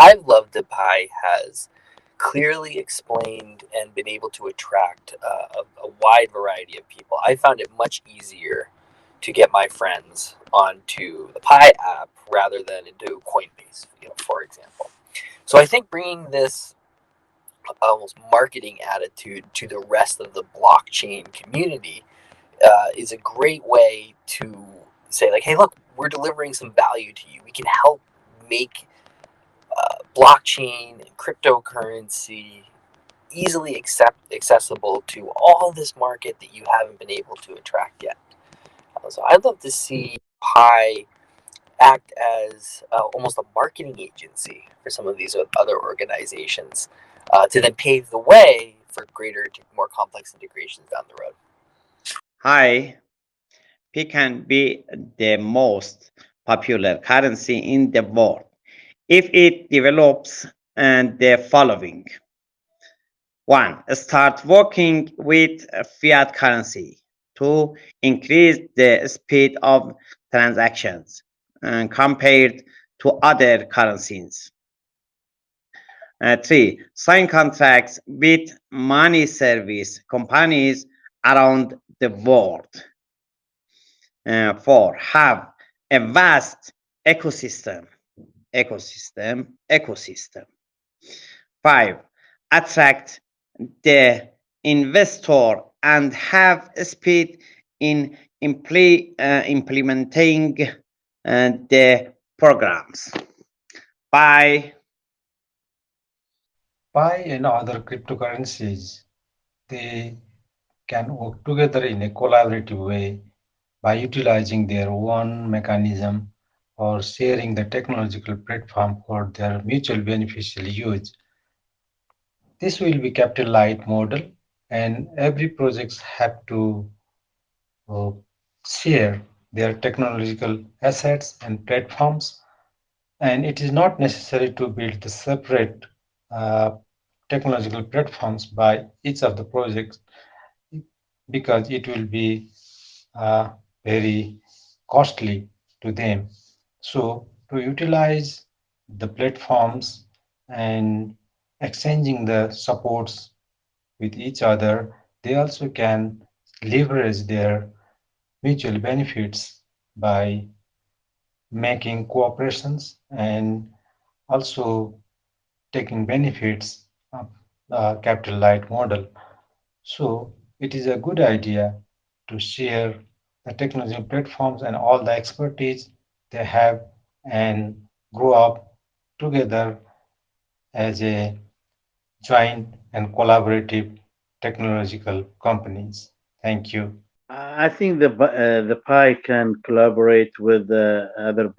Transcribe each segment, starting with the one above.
I've loved that Pi has clearly explained and been able to attract a wide variety of people. I found it much easier to get my friends onto the Pi app rather than into Coinbase, for example. So I think bringing this almost marketing attitude to the rest of the blockchain community is a great way to say, like, hey, look, we're delivering some value to you. We can help make blockchain and cryptocurrency easily accessible to all this market that you haven't been able to attract yet. So I'd love to see Pi act as almost a marketing agency for some of these other organizations to then pave the way for greater, more complex integrations down the road. Hi, P can be the most popular currency in the world if it develops the following. One, start working with fiat currency. Two, increase the speed of transactions compared to other currencies. Three, sign contracts with money service companies around the world. Four, have a vast ecosystem. Ecosystem. Five, attract the investor and have speed in implementing the programs. Bye. Pi and other cryptocurrencies, they can work together in a collaborative way by utilizing their own mechanism or sharing the technological platform for their mutual beneficial use. This will be capital light model, and every projects have to uh, share their technological assets and platforms, and it is not necessary to build the separate uh, technological platforms by each of the projects because it will be uh, very costly to them. So to utilize the platforms and exchanging the supports with each other, they also can leverage their mutual benefits by making cooperations and also taking benefits of the capital light model. So it is a good idea to share the technology platforms and all the expertise they have and grow up together as a joint and collaborative technological companies. Thank you. I think the Pi can collaborate with other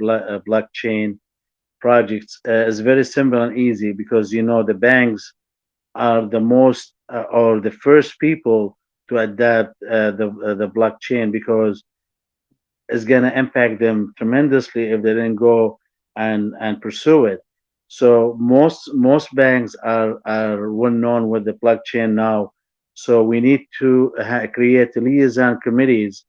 blockchain projects. It's very simple and easy because the banks are the most or the first people to adapt the blockchain because it's going to impact them tremendously if they didn't go and pursue it. So most banks are well known with the blockchain now. So we need to create liaison committees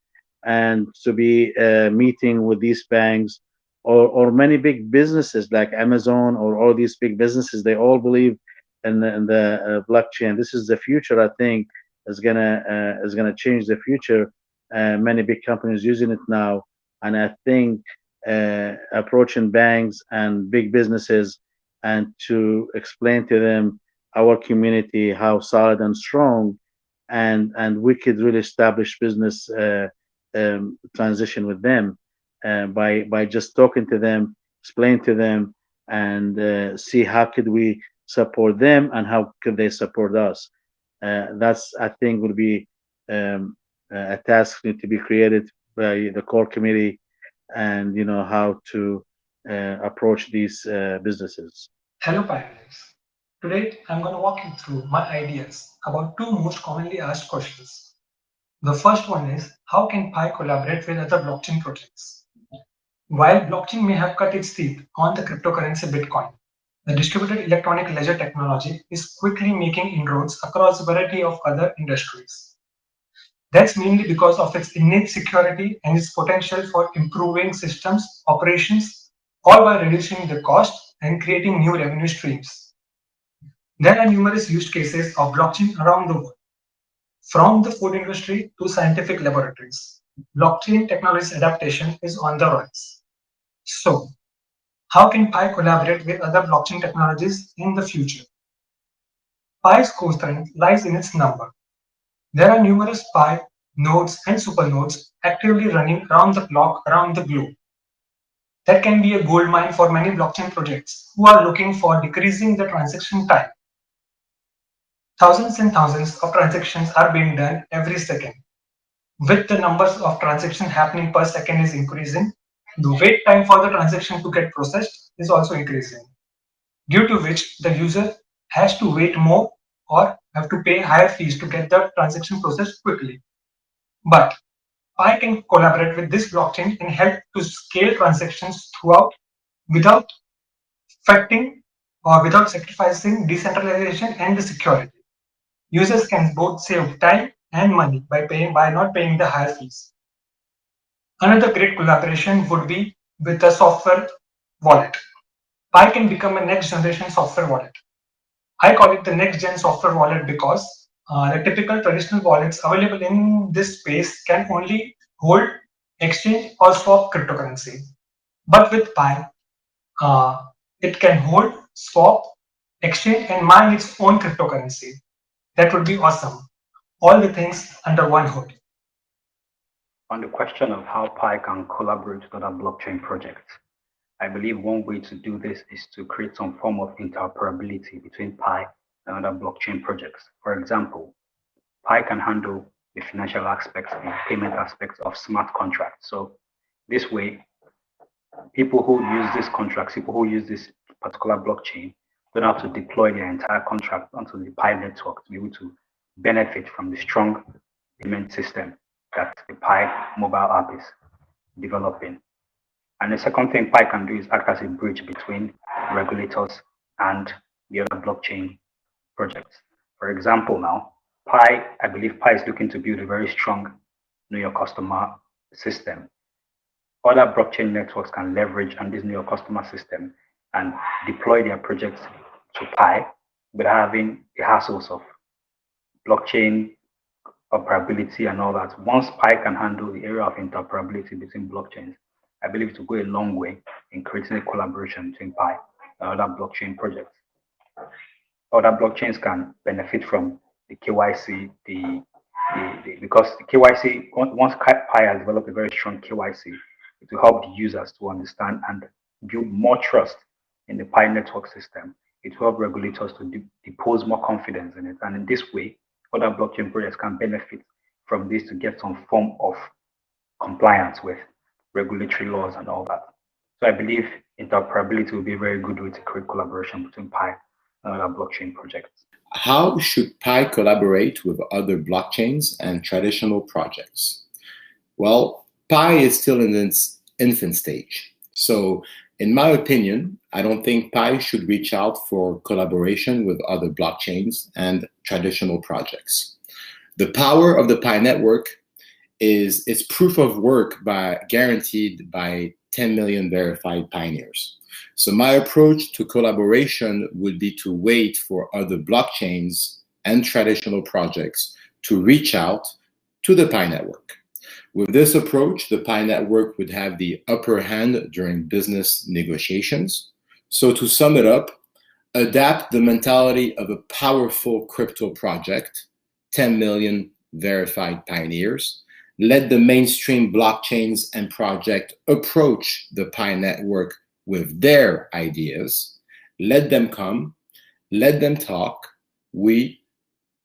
and to be meeting with these banks or many big businesses like Amazon or all these big businesses. They all believe in the blockchain. This is the future. I think is gonna change the future. Many big companies using it now, and I think approaching banks and big businesses and to explain to them our community how solid and strong and we could really establish business transition with them by just talking to them, explain to them, and see how could we support them and how could they support us. That's I think will be a task need to be created by the core committee and how to approach these businesses. Hello pioneers. Today I'm going to walk you through my ideas about two most commonly asked questions. The first one is how can Pi collaborate with other blockchain projects? While blockchain may have cut its teeth on the cryptocurrency Bitcoin, the distributed electronic ledger technology is quickly making inroads across a variety of other industries. That's mainly because of its innate security and its potential for improving systems operations, all by reducing the cost and creating new revenue streams. There are numerous use cases of blockchain around the world, from the food industry to scientific laboratories. Blockchain technology's adaptation is on the rise. So, how can Pi collaborate with other blockchain technologies in the future? Pi's core strength lies in its number. There are numerous Pi nodes and supernodes actively running around the clock around the globe. That can be a gold mine for many blockchain projects who are looking for decreasing the transaction time. Thousands and thousands of transactions are being done every second. With the numbers of transactions happening per second is increasing, the wait time for the transaction to get processed is also increasing, due to which the user has to wait more or have to pay higher fees to get the transaction processed quickly. But I can collaborate with this blockchain and help to scale transactions throughout without affecting or without sacrificing decentralization and the security. Users can both save time and money by not paying the higher fees. Another great collaboration would be with a software wallet. Pi can become a next generation software wallet. I call it the next gen software wallet because the typical traditional wallets available in this space can only hold, exchange, or swap cryptocurrency. But with Pi, uh, it can hold, swap, exchange, and mine its own cryptocurrency. That would be awesome. All the things under one hood. On the question of how Pi can collaborate with other blockchain projects, I believe one way to do this is to create some form of interoperability between Pi and other blockchain projects. For example, Pi can handle the financial aspects and payment aspects of smart contracts. So this way, people who use these contracts, people who use this particular blockchain, don't have to deploy their entire contract onto the Pi network to be able to benefit from the strong payment system that the Pi mobile app is developing. And the second thing Pi can do is act as a bridge between regulators and the other blockchain projects. For example, now, I believe Pi is looking to build a very strong know your customer system. Other blockchain networks can leverage on this know your customer system and deploy their projects to Pi without having the hassles of blockchain operability and all that. Once Pi can handle the area of interoperability between blockchains, I believe it will go a long way in creating a collaboration between Pi and other blockchain projects. Other blockchains can benefit from the KYC, because the KYC, once Pi has developed a very strong KYC, it will help the users to understand and build more trust in the Pi network system. It will help regulators to depose more confidence in it. And in this way, other blockchain projects can benefit from this to get some form of compliance with regulatory laws and all that. So I believe interoperability will be a very good way to create collaboration between Pi and other blockchain projects. How should Pi collaborate with other blockchains and traditional projects? Well, Pi is still in its infant stage. So in my opinion, I don't think Pi should reach out for collaboration with other blockchains and traditional projects. The power of the Pi network is its proof of work guaranteed by 10 million verified pioneers. So my approach to collaboration would be to wait for other blockchains and traditional projects to reach out to the Pi network. With this approach, the Pi network would have the upper hand during business negotiations. So to sum it up, adapt the mentality of a powerful crypto project, 10 million verified pioneers. Let the mainstream blockchains and projects approach the Pi network with their ideas. Let them come, let them talk. We,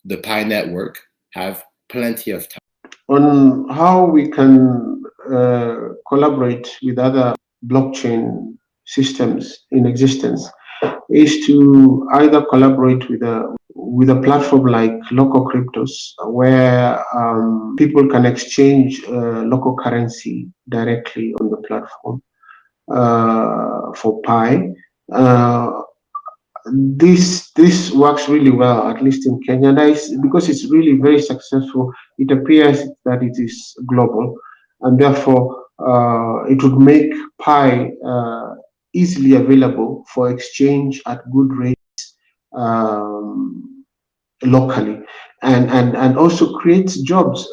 the Pi network, have plenty of time. On how we can collaborate with other blockchain systems in existence is to either collaborate with a platform like local cryptos, where people can exchange local currency directly on the platform for Pi. This works really well, at least in Kenya, and because it's really very successful. It appears that it is global, and therefore it would make Pi easily available for exchange at good rates um, locally, and also creates jobs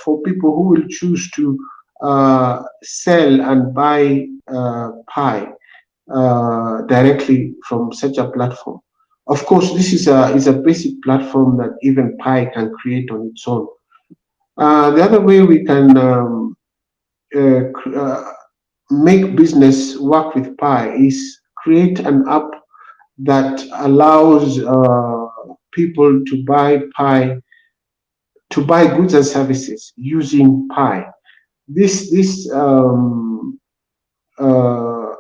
for people who will choose to sell and buy pie directly from such a platform. Of course, this is a basic platform that even Pi can create on its own. The other way we can make business work with Pi is create an app that allows people to buy Pi, to buy goods and services using Pi. This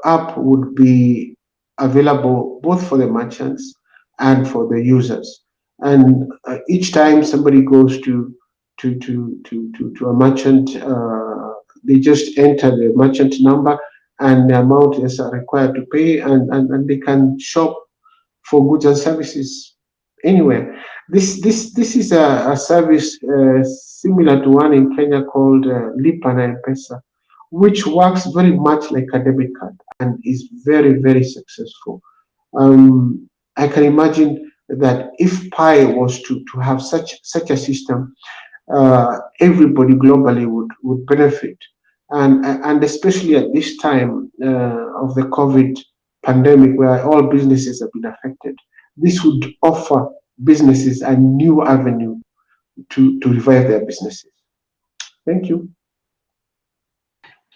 app would be available both for the merchants and for the users. And each time somebody goes to a merchant, they just enter the merchant number and the amount is required to pay, and they can shop for goods and services anywhere. This is a service similar to one in Kenya called Lipa na M-Pesa, which works very much like a debit card and is very, very successful. I can imagine that if Pi was to have such a system, everybody globally would benefit, and especially at this time of the COVID pandemic, where all businesses have been affected, this would offer businesses a new avenue to revive their businesses. Thank you.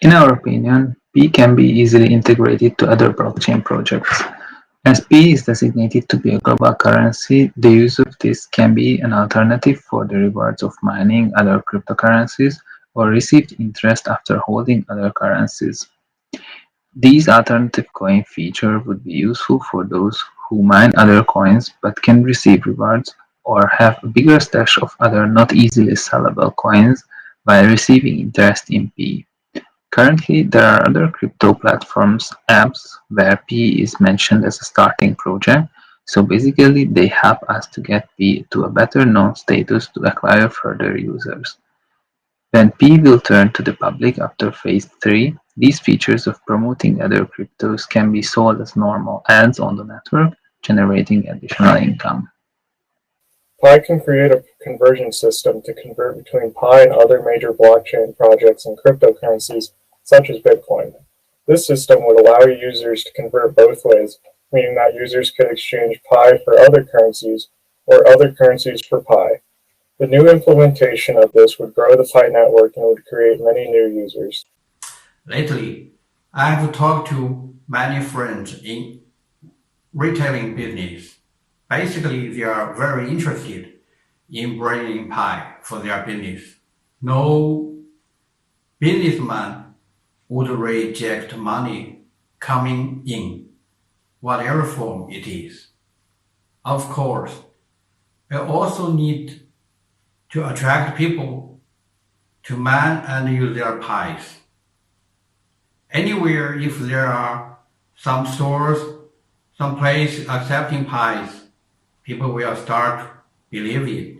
In our opinion, P can be easily integrated to other blockchain projects. As P is designated to be a global currency, the use of this can be an alternative for the rewards of mining other cryptocurrencies or received interest after holding other currencies. These alternative coin feature would be useful for those who mine other coins but can receive rewards or have a bigger stash of other not easily sellable coins while receiving interest in P. Currently, there are other crypto platforms apps where P is mentioned as a starting project, so basically they help us to get P to a better known status to acquire further users. When P will turn to the public after phase 3, these features of promoting other cryptos can be sold as normal ads on the network, generating additional income. Pi can create a conversion system to convert between Pi and other major blockchain projects and cryptocurrencies, such as Bitcoin. This system would allow users to convert both ways, meaning that users could exchange Pi for other currencies or other currencies for Pi. The new implementation of this would grow the Pi network and would create many new users. Lately, I have talked to many friends in retailing business. Basically, they are very interested in bringing Pi for their business. No businessman would reject money coming in, whatever form it is. Of course, we also need to attract people to man and use their Pis. Anywhere, if there are some stores, some place accepting Pis, people will start believe it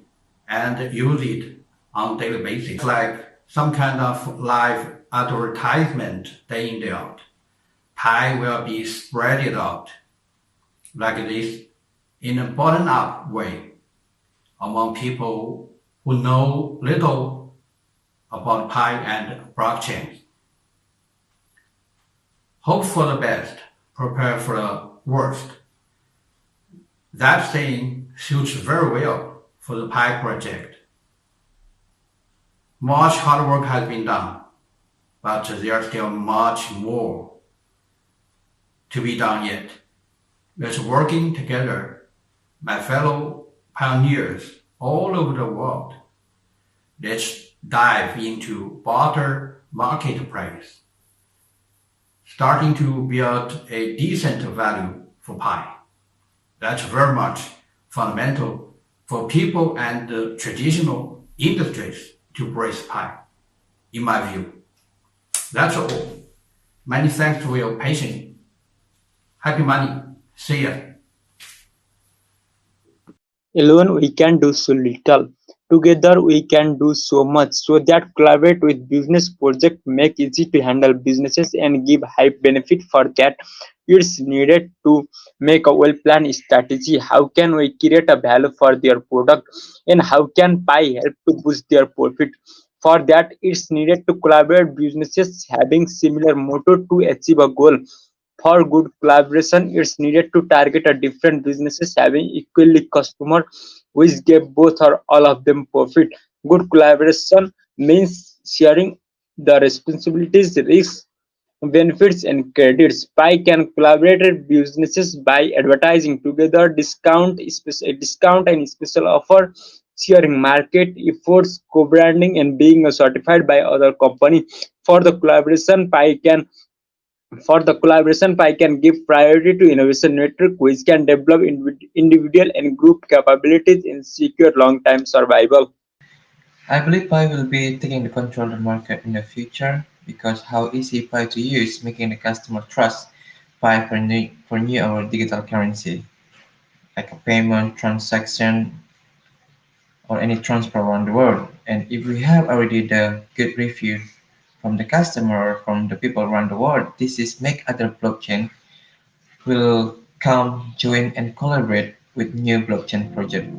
and use it on a daily basis. It's like some kind of live advertisement day in, day out. Pi will be spread out like this in a bottom-up way among people who know little about Pi and blockchain. Hope for the best, prepare for the worst. That saying suits very well for the Pi project. Much hard work has been done, but there's still much more to be done yet. Let's working together, my fellow pioneers all over the world. Let's dive into barter marketplace, starting to build a decent value for Pi. That's very much fundamental for people and the traditional industries to embrace Pi, in my view. That's all. Many thanks for your patience. Happy money. See ya. Alone we can do so little. Together we can do so much. So that collaborate with business project make easy to handle businesses and give high benefit. For that it's needed to make a well planned strategy. How can we create a value for their product, and how can Pi help to boost their profit? For that it's needed to collaborate businesses having similar motto to achieve a goal. For good collaboration, it's needed to target a different businesses having equally customer, which give both or all of them profit. Good collaboration means sharing the responsibilities, risks, benefits, and credits. Pi can collaborate with businesses by advertising together, discount and special offer, sharing market efforts, co-branding, and being certified by other company. For the collaboration, Pi can give priority to innovation network, which can develop individual and group capabilities and secure long-term survival. I believe Pi will be taking the control of the market in the future because how easy Pi to use, making the customer trust Pi for new or digital currency, like a payment, transaction, or any transfer around the world. And if we have already the good review from the customer or from the people around the world, this is make other blockchain will come, join, and collaborate with new blockchain project.